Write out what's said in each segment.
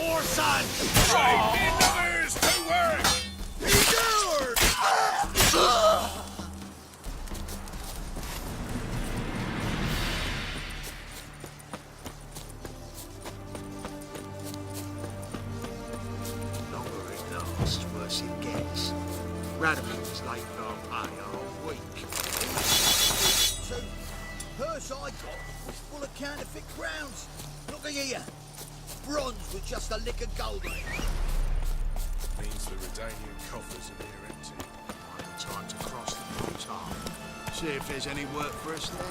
more, son! Right, me and others to work! He's ours! Longer it lasts, worse it gets. Radicals late for our pay are weak. So, purse I got was full of counterfeit crowns. Look at here. Bronze with just a lick of gold in it. Means the Redanian coffers are near empty. Right, time to cross the bronze arm. See if there's any work for us there.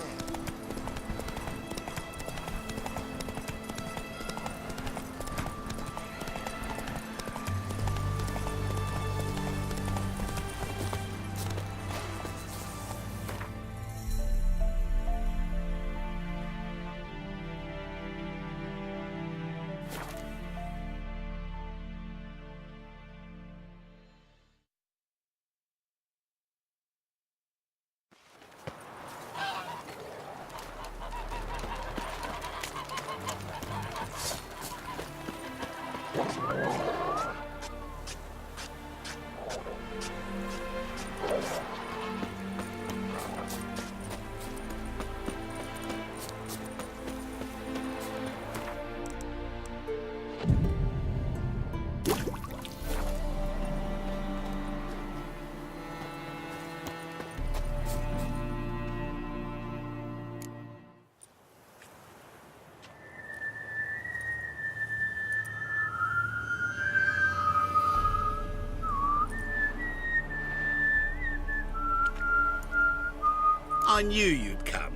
I knew you'd come.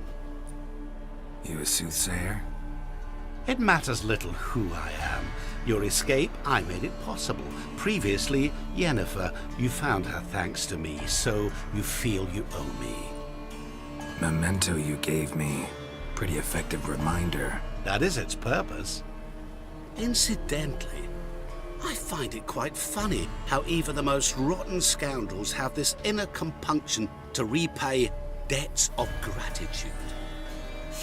You a soothsayer? It matters little who I am. Your escape, I made it possible. Previously, Yennefer, you found her thanks to me, so you feel you owe me. Memento you gave me. Pretty effective reminder. That is its purpose. Incidentally, I find it quite funny how even the most rotten scoundrels have this inner compunction to repay debts of gratitude.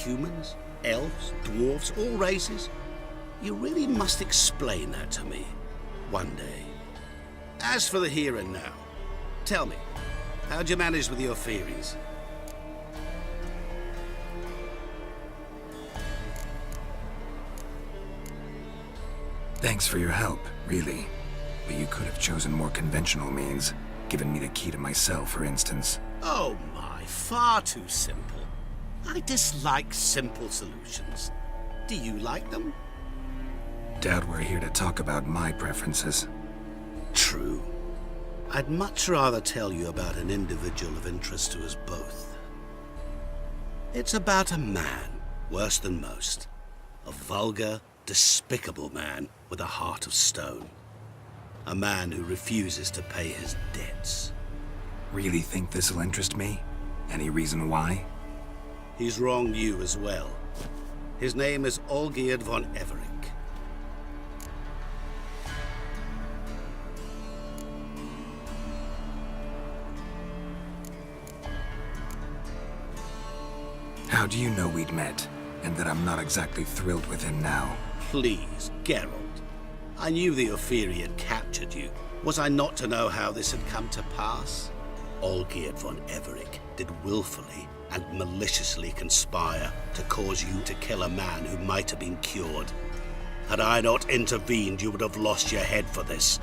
Humans, elves, dwarves, all races. You really must explain that to me one day. As for the here and now, tell me, how'd you manage with your theories? Thanks for your help, really. But you could have chosen more conventional means. Given me the key to my cell, for instance. Oh my, far too simple. I dislike simple solutions. Do you like them? Doubt we're here to talk about my preferences. True. I'd much rather tell you about an individual of interest to us both. It's about a man, worse than most. A vulgar, despicable man with a heart of stone. A man who refuses to pay his debts. Really think this'll interest me? Any reason why? He's wronged you as well. His name is Olgierd von Everec. How do you know we'd met, and that I'm not exactly thrilled with him now? Please, Geralt. I knew the Ophiri had captured you. Was I not to know how this had come to pass? Olgierd von Everec did willfully and maliciously conspire to cause you to kill a man who might have been cured. Had I not intervened, you would have lost your head for this.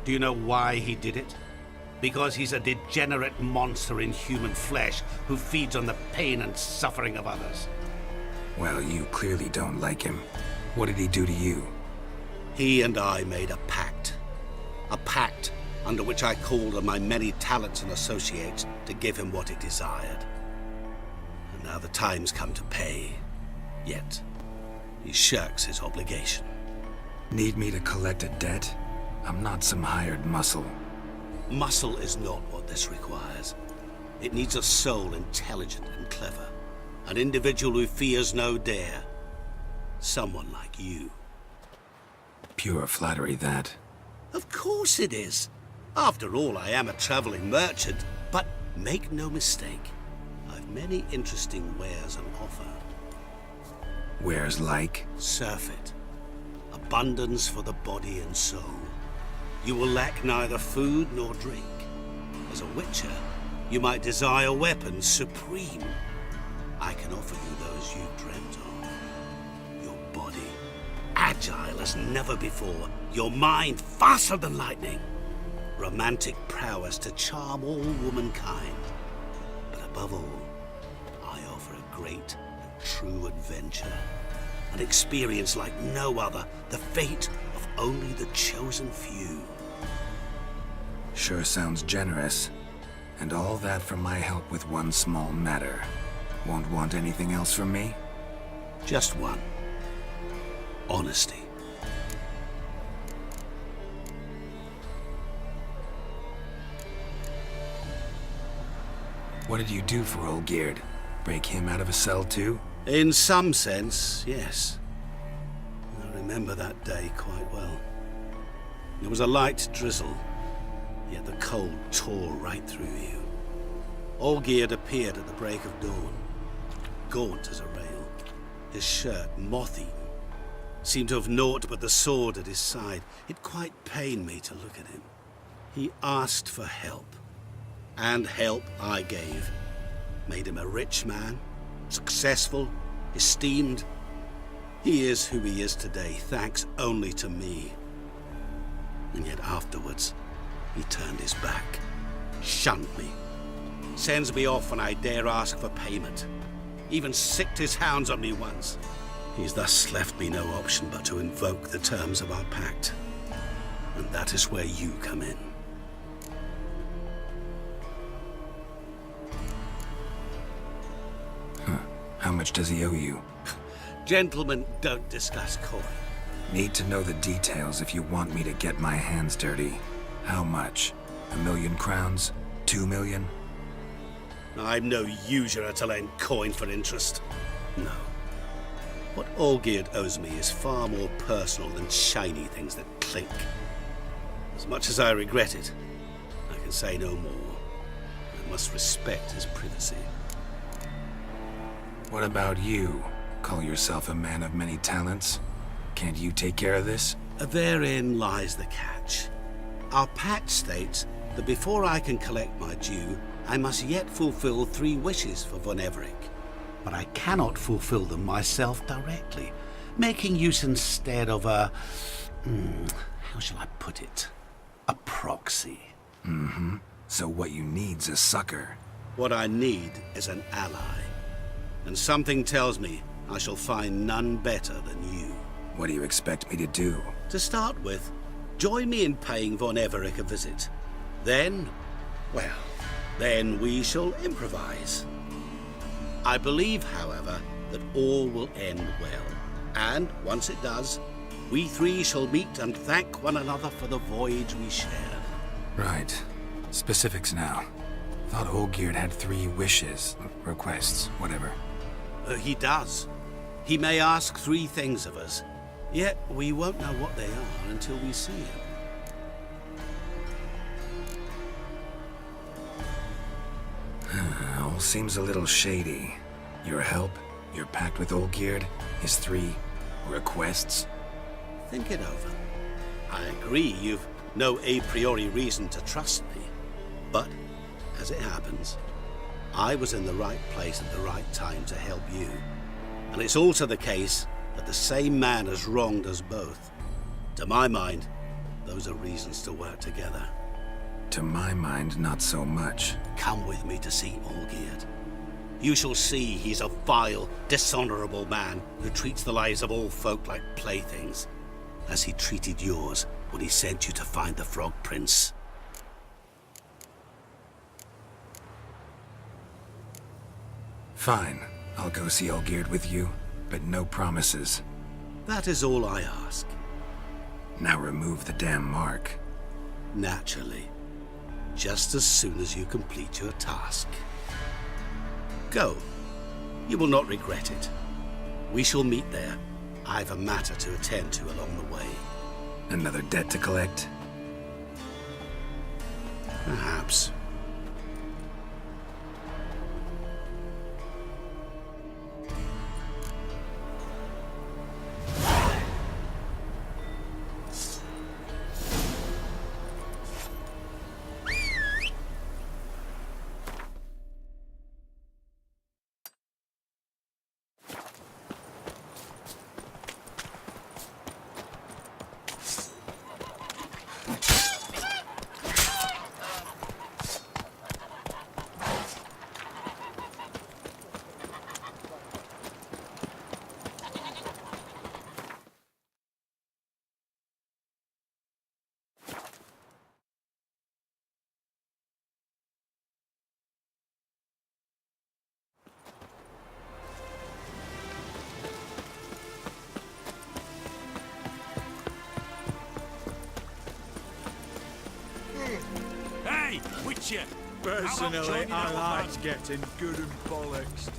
Do you know why he did it? Because he's a degenerate monster in human flesh who feeds on the pain and suffering of others. Well, you clearly don't like him. What did he do to you? He and I made a pact. A pact under which I called on my many talents and associates to give him what he desired. And now the time's come to pay. Yet, he shirks his obligation. Need me to collect a debt? I'm not some hired muscle. Muscle is not what this requires. It needs a soul intelligent and clever. An individual who fears no dare. Someone like you. Pure flattery, that. Of course it is. After all, I am a traveling merchant. But make no mistake, I've many interesting wares on offer. Wares like? Surfeit. abundance for the body and soul. You will lack neither food nor drink. As a witcher, you might desire weapons supreme. I can offer you those you dreamt of. Your body, agile as never before. Your mind, faster than lightning. Romantic prowess to charm all womankind. But above all, I offer a great and true adventure. An experience like no other, the fate of only the chosen few. Sure sounds generous. And all that for my help with one small matter. Won't want anything else from me? Just one. Honesty. What did you do for Olgierd? Break him out of a cell too? In some sense, yes. I remember that day quite well. There was a light drizzle, yet the cold tore right through you. Olgierd appeared at the break of dawn, gaunt as a rail, his shirt moth-eaten, seemed to have naught but the sword at his side. It quite pained me to look at him. He asked for help, and help I gave. Made him a rich man, successful, esteemed. He is who he is today, thanks only to me. And yet afterwards, he turned his back, shunned me, sends me off when I dare ask for payment, even sicked his hounds on me once. He's thus left me no option but to invoke the terms of our pact. And that is where you come in. How much does he owe you? Gentlemen don't discuss coin. Need to know the details if you want me to get my hands dirty. How much? 1,000,000 crowns? 2,000,000? I'm no usurer to lend coin for interest. No. What Olgierd owes me is far more personal than shiny things that clink. As much as I regret it, I can say no more. I must respect his privacy. What about you? Call yourself a man of many talents? Can't you take care of this? Therein lies the catch. Our pact states that before I can collect my due, I must yet fulfill 3 wishes for von Everec. But I cannot fulfill them myself directly, making use instead of a... how shall I put it? A proxy. So what you need's a sucker. What I need is an ally. And something tells me I shall find none better than you. What do you expect me to do? To start with, join me in paying von Everec a visit. Then, well, then we shall improvise. I believe, however, that all will end well. And once it does, we 3 shall meet and thank one another for the voyage we shared. Right. Specifics now. Thought Olgierd had 3 wishes, requests, whatever. He does. He may ask 3 things of us, yet we won't know what they are until we see him. All seems a little shady. Your help, your pact with Olgierd, his 3 requests. Think it over. I agree you've no a priori reason to trust me. But, as it happens, I was in the right place at the right time to help you. And it's also the case that the same man has wronged us both. To my mind, those are reasons to work together. To my mind, not so much. Come with me to see Olgierd. You shall see he's a vile, dishonorable man who treats the lives of all folk like playthings, as he treated yours when he sent you to find the Frog Prince. Fine. I'll go see Olgierd with you, but no promises. That is all I ask. Now remove the damn mark. Naturally. Just as soon as you complete your task. Go. You will not regret it. We shall meet there. I've a matter to attend to along the way. Another debt to collect? Perhaps. don't you? Personally, I like getting good and bollocks.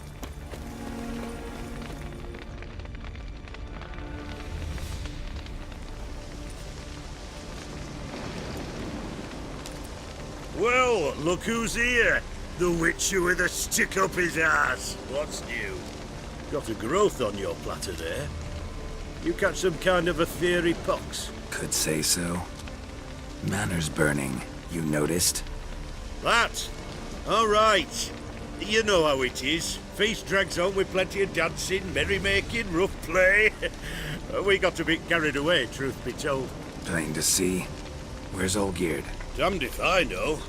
Well, look who's here. The Witcher with a stick up his ass. What's new? Got a growth on your platter there. You catch some kind of a fiery pox? Could say so. Manners burning, you noticed? That? All right. You know how it is. Feast drags on with plenty of dancing, merrymaking, rough play. We got a bit carried away, truth be told. Plain to see. Where's Olgierd? Damned if I know.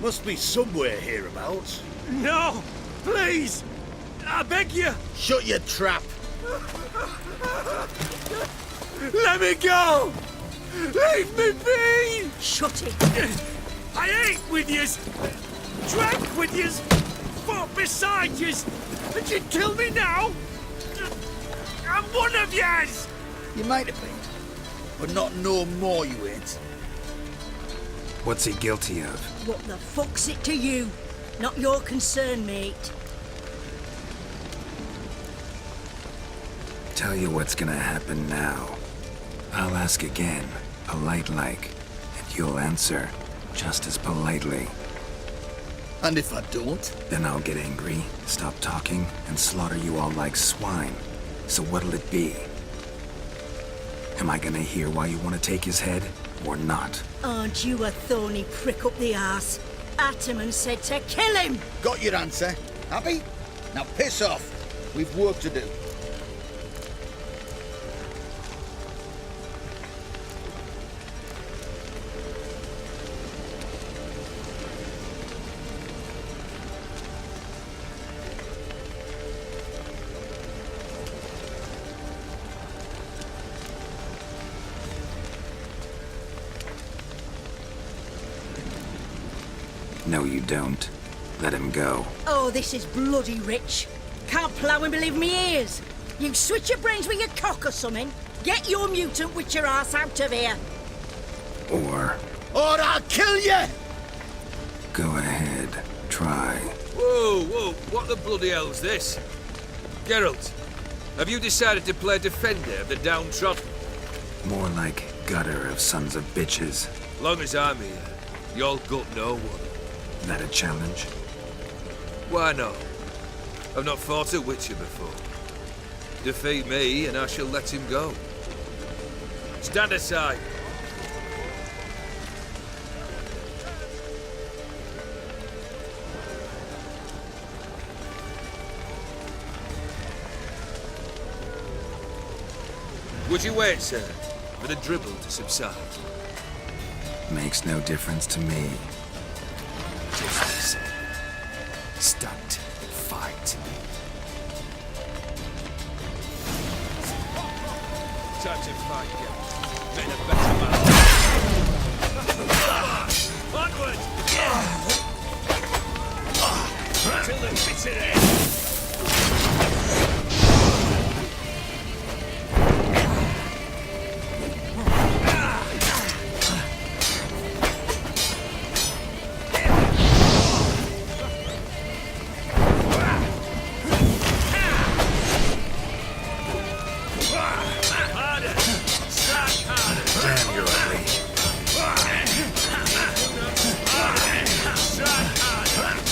Must be somewhere hereabouts. No! Please! I beg you! Shut your trap. Let me go! Leave me be! Shut it! I ate with yous! Drank with yous! Fought beside yous! And you'd kill me now? I'm one of yous! You might have been, but not no more you ain't. What's he guilty of? What the fuck's it to you? Not your concern, mate. Tell you what's gonna happen now. I'll ask again, polite-like, and you'll answer just as politely. And if I don't? Then I'll get angry, stop talking, and slaughter you all like swine. So what'll it be? Am I gonna hear why you want to take his head, or not? Aren't you a thorny prick up the arse? Ataman said to kill him! Got your answer. Happy? Now piss off. We've work to do. No, you don't. Let him go. Oh, this is bloody rich. Can't plough and believe me ears. You switch your brains with your cock or something. Get your mutant with your ass out of here. Or I'll kill you! go ahead, try. Whoa, what the bloody hell's this? Geralt, have you decided to play defender of the downtrodden? More like gutter of sons of bitches. Long as I'm here, you'll gut no one. That a challenge? Why not? I've not fought a Witcher before. Defeat me and I shall let him go. Stand aside. Would you wait, sir, for the dribble to subside? Makes no difference to me. Just listen. Stunt. Fight. Time to fight, yeah. Make a better man. Onward! Till the bitter end. Damn, you're ugly.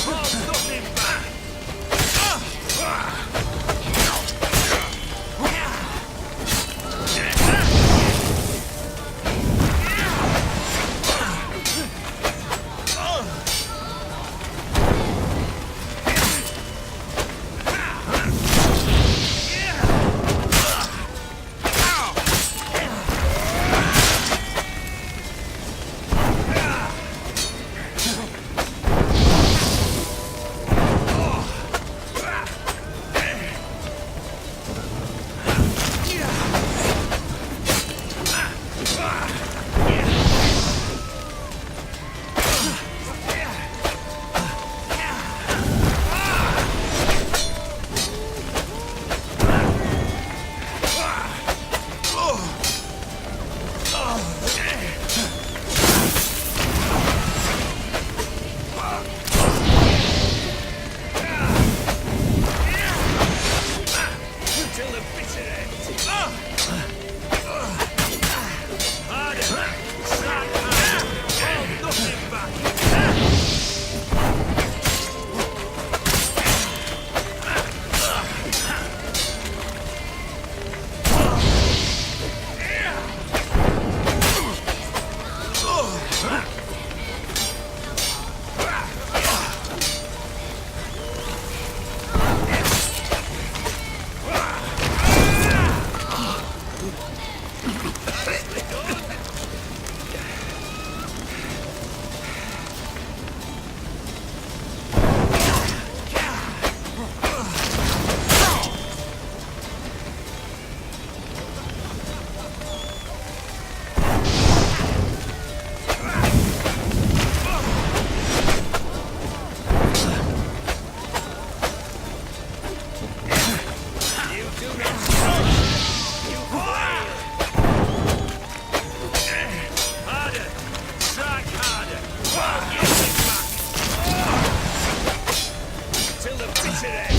Hold nothing back! kill the bitter end!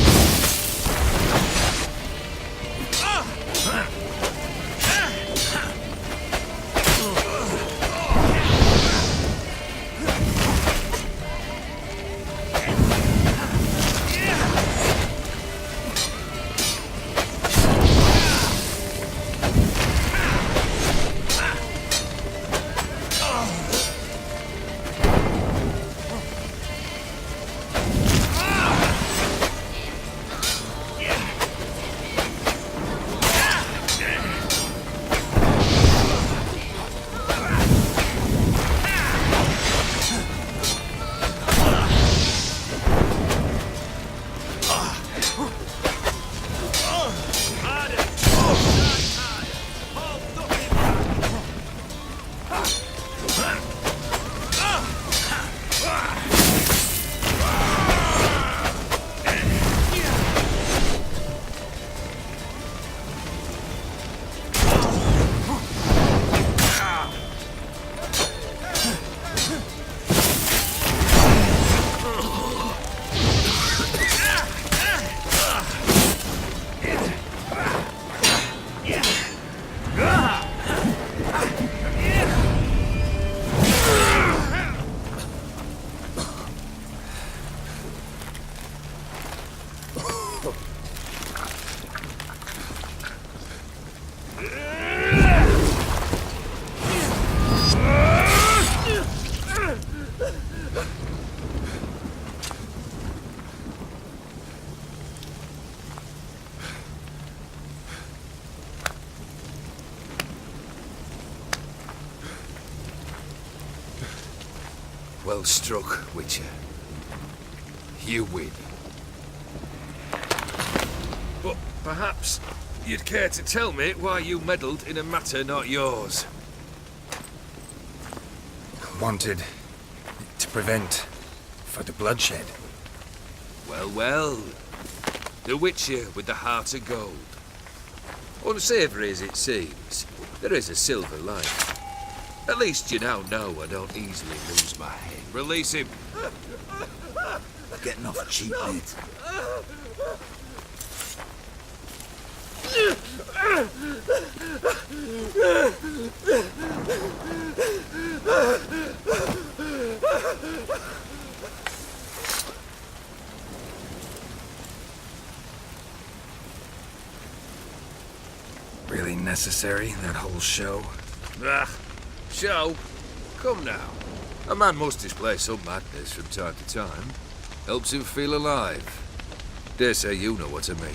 Well struck, Witcher. You win. But perhaps you'd care to tell me why you meddled in a matter not yours. Wanted to prevent further bloodshed. Well, well. The Witcher with the heart of gold. Unsavoury as it seems, there is a silver lining. At least you now know I don't easily lose my head. Release him. Getting off cheap, mate. Really necessary, that whole show? Ah, show? Come now. A man must display some madness from time to time. Helps him feel alive. Dare say you know what I mean.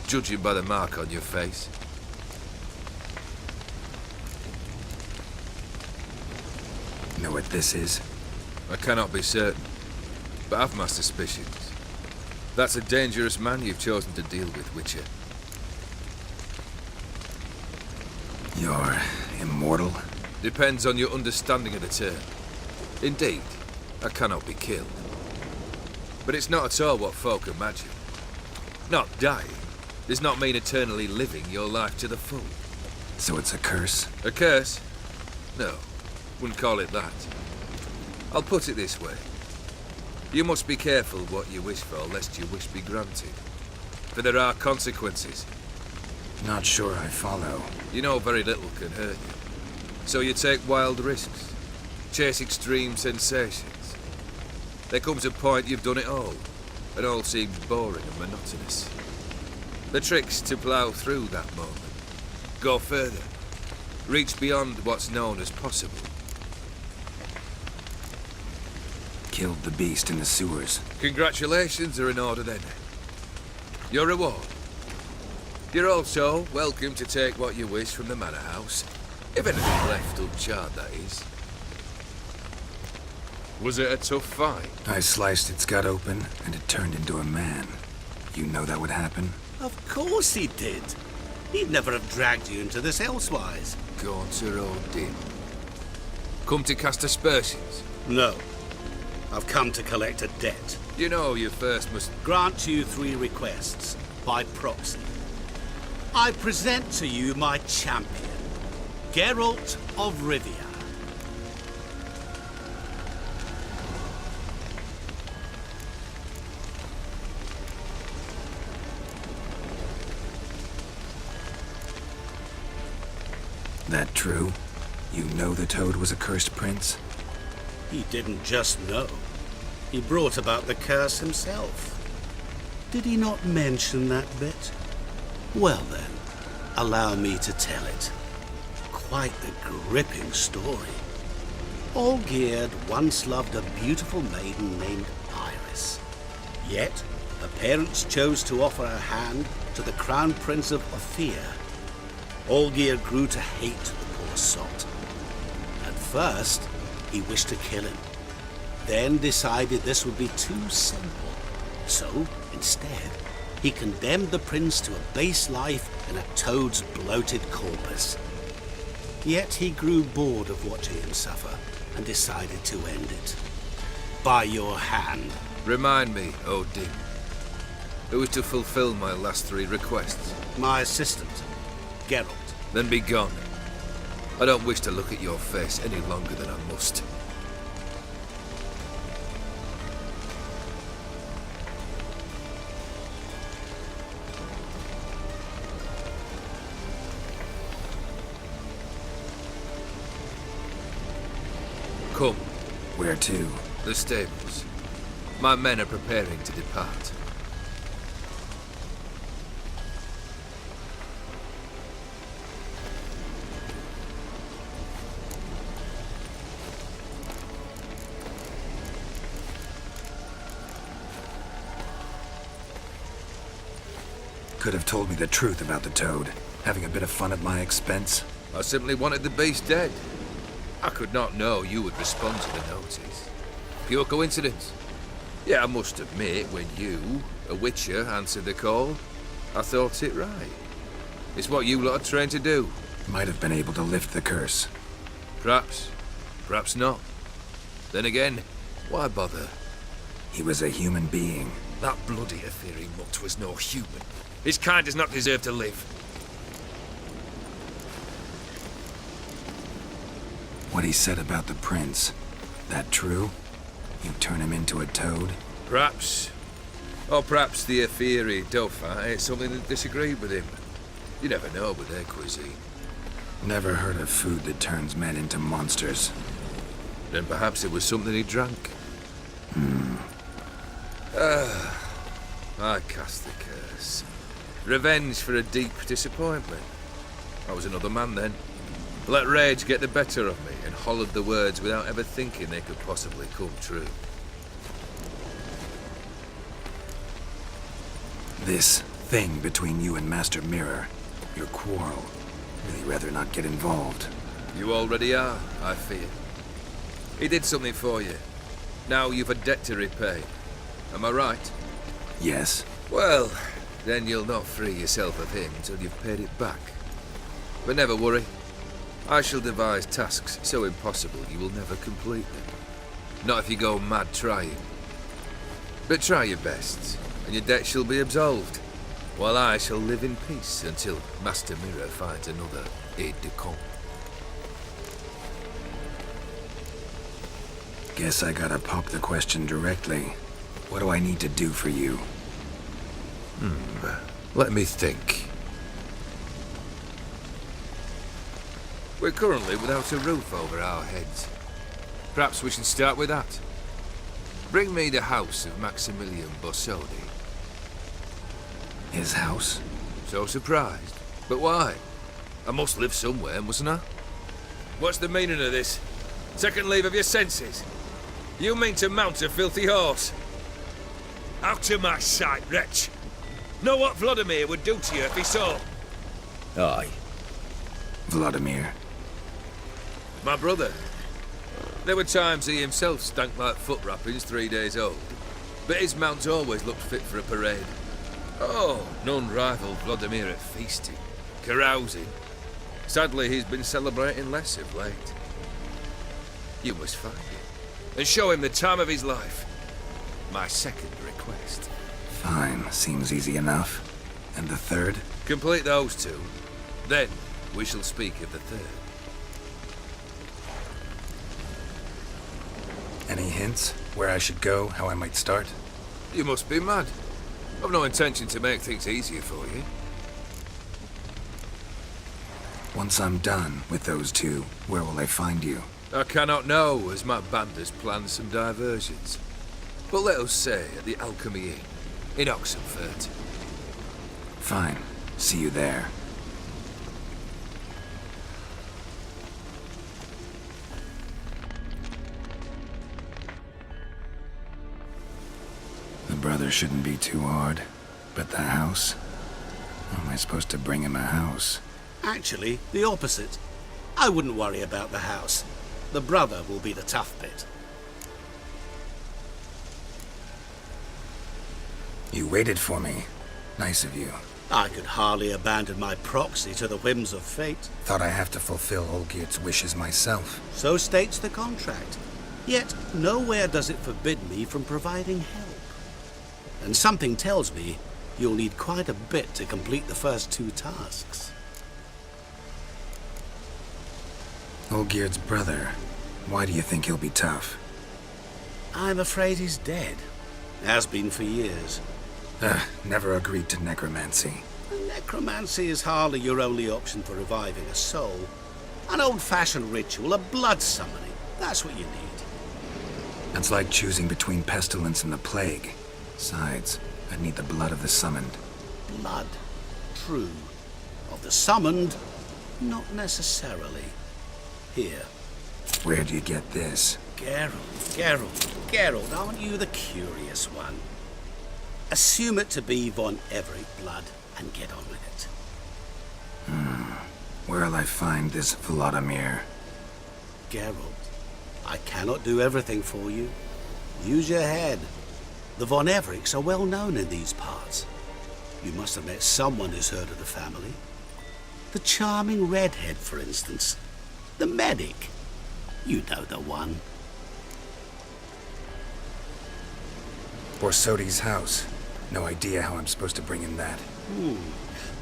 Judging by the mark on your face. Know what this is? I cannot be certain, but I've my suspicions. That's a dangerous man you've chosen to deal with, Witcher. You're immortal? Depends on your understanding of the term. Indeed, I cannot be killed. But it's not at all what folk imagine. Not dying does not mean eternally living your life to the full. So it's a curse? A curse? No, wouldn't call it that. I'll put it this way. You must be careful what you wish for, lest your wish be granted. For there are consequences. Not sure I follow. You know very little can hurt you. So you take wild risks. Chase extreme sensations. There comes a point you've done it all, and all seems boring and monotonous. The trick's to plough through that moment. Go further. Reach beyond what's known as possible. Killed the beast in the sewers. Congratulations are in order then. Your reward. You're also welcome to take what you wish from the manor house. If anything left uncharred, that is. Was it a tough fight? I sliced its gut open, and it turned into a man. You know that would happen? Of course he did. He'd never have dragged you into this elsewise. Gaunter Odin. Come to cast aspersions? No. I've come to collect a debt. You know you first must... Grant you 3 requests, by proxy. I present to you my champion, Geralt of Rivia. That true? You know the Toad was a cursed prince? He didn't just know. He brought about the curse himself. Did he not mention that bit? Well then, allow me to tell it. Quite the gripping story. Olgierd once loved a beautiful maiden named Iris. Yet, her parents chose to offer her hand to the Crown Prince of Ophir. Olgierd grew to hate the poor sot. At first, he wished to kill him, then decided this would be too simple. So, instead, he condemned the prince to a base life in a toad's bloated corpus. Yet he grew bored of watching him suffer and decided to end it. By your hand. Remind me, Odin. Who was to fulfill my last 3 requests? My assistant, Geralt. Then be gone. I don't wish to look at your face any longer than I must. Come. Where to? The stables. My men are preparing to depart. Could have told me the truth about the Toad, having a bit of fun at my expense. I simply wanted the beast dead. I could not know you would respond to the notice. Pure coincidence. Yeah, I must admit, when you, a witcher, answered the call, I thought it right. It's what you lot are trained to do. Might have been able to lift the curse. Perhaps. Perhaps not. Then again, why bother? He was a human being. That bloody Ethereal mutt was no human. His kind does not deserve to live. What he said about the prince, that true? You turn him into a toad? Perhaps. Or perhaps the Ethereal Dauphin ate something that disagreed with him. You never know with their cuisine. Never heard of food that turns men into monsters. Then perhaps it was something he drank. I cast the curse. Revenge for a deep disappointment. I was another man then. Let rage get the better of me and hollered the words without ever thinking they could possibly come true. This thing between you and Master Mirror, your quarrel, really rather not get involved. You already are, I fear. He did something for you. Now you've a debt to repay. Am I right? Yes. Well, then you'll not free yourself of him until you've paid it back. But never worry. I shall devise tasks so impossible you will never complete them. Not if you go mad trying. But try your best, and your debt shall be absolved, while I shall live in peace until Master Mirror finds another aide-de-camp. Guess I gotta pop the question directly. What do I need to do for you? Let me think. We're currently without a roof over our heads. Perhaps we should start with that. Bring me the house of Maximilian Bossodi. His house? So surprised. But why? I must live somewhere, mustn't I? What's the meaning of this? Second leave of your senses? You mean to mount a filthy horse? Out of my sight, wretch! Know what Vladimir would do to you if he saw? Aye. Vladimir. My brother. There were times he himself stank like foot wrappings 3 days old. But his mount always looked fit for a parade. Oh, none rivaled Vladimir at feasting, carousing. Sadly, he's been celebrating less of late. You must find him and show him the time of his life. My second request. Fine, seems easy enough. And the third? Complete those 2. Then we shall speak of the third. Any hints? Where I should go? How I might start? You must be mad. I've no intention to make things easier for you. Once I'm done with those two, where will I find you? I cannot know, as my banders plan some diversions. But let us say at the Alchemy Inn, in Oxenfurt. Fine. See you there. The brother shouldn't be too hard. But the house? How am I supposed to bring him a house? Actually, the opposite. I wouldn't worry about the house. The brother will be the tough bit. You waited for me. Nice of you. I could hardly abandon my proxy to the whims of fate. Thought I have to fulfill Olgierd's wishes myself. So states the contract. Yet, nowhere does it forbid me from providing help. And something tells me you'll need quite a bit to complete the first two tasks. Olgierd's brother. Why do you think he'll be tough? I'm afraid he's dead. Has been for years. Never agreed to necromancy. Necromancy is hardly your only option for reviving a soul. An old-fashioned ritual, a blood summoning. That's what you need. That's like choosing between pestilence and the plague. Besides, I'd need the blood of the summoned. Blood. True. Of the summoned, not necessarily. Here. Where do you get this? Geralt, aren't you the curious one? Assume it to be von Everec blood and get on with it. Where'll I find this Vladimir? Geralt, I cannot do everything for you. Use your head. The von Everecs are well known in these parts. You must have met someone who's heard of the family. The charming redhead, for instance. The medic. You know the one. Borsodi's house. No idea how I'm supposed to bring in that.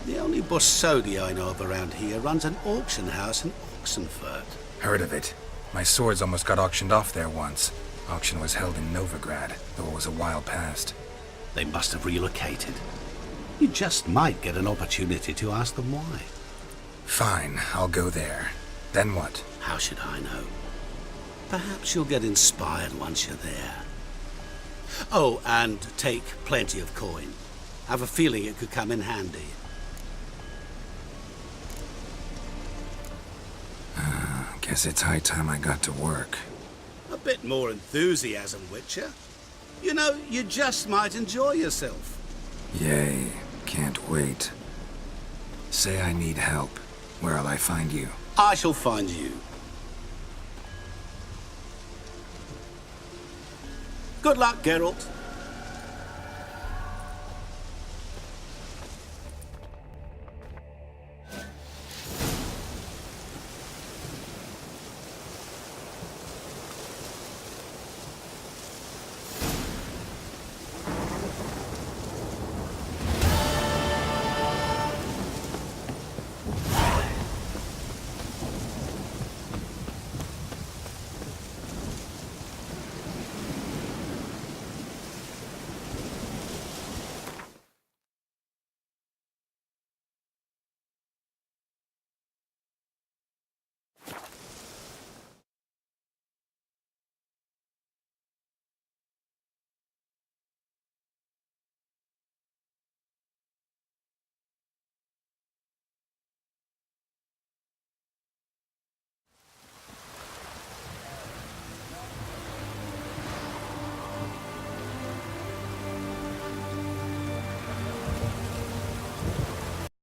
The only Borsodi I know of around here runs an auction house in Oxenfurt. Heard of it. My swords almost got auctioned off there once. Auction was held in Novigrad, though it was a while past. They must have relocated. You just might get an opportunity to ask them why. Fine, I'll go there. Then what? How should I know? Perhaps you'll get inspired once you're there. Oh, and take plenty of coin. Have a feeling it could come in handy. Guess it's high time I got to work. A bit more enthusiasm, Witcher. You know, you just might enjoy yourself. Yay, can't wait. Say I need help. Where'll I find you? I shall find you. Good luck, Geralt.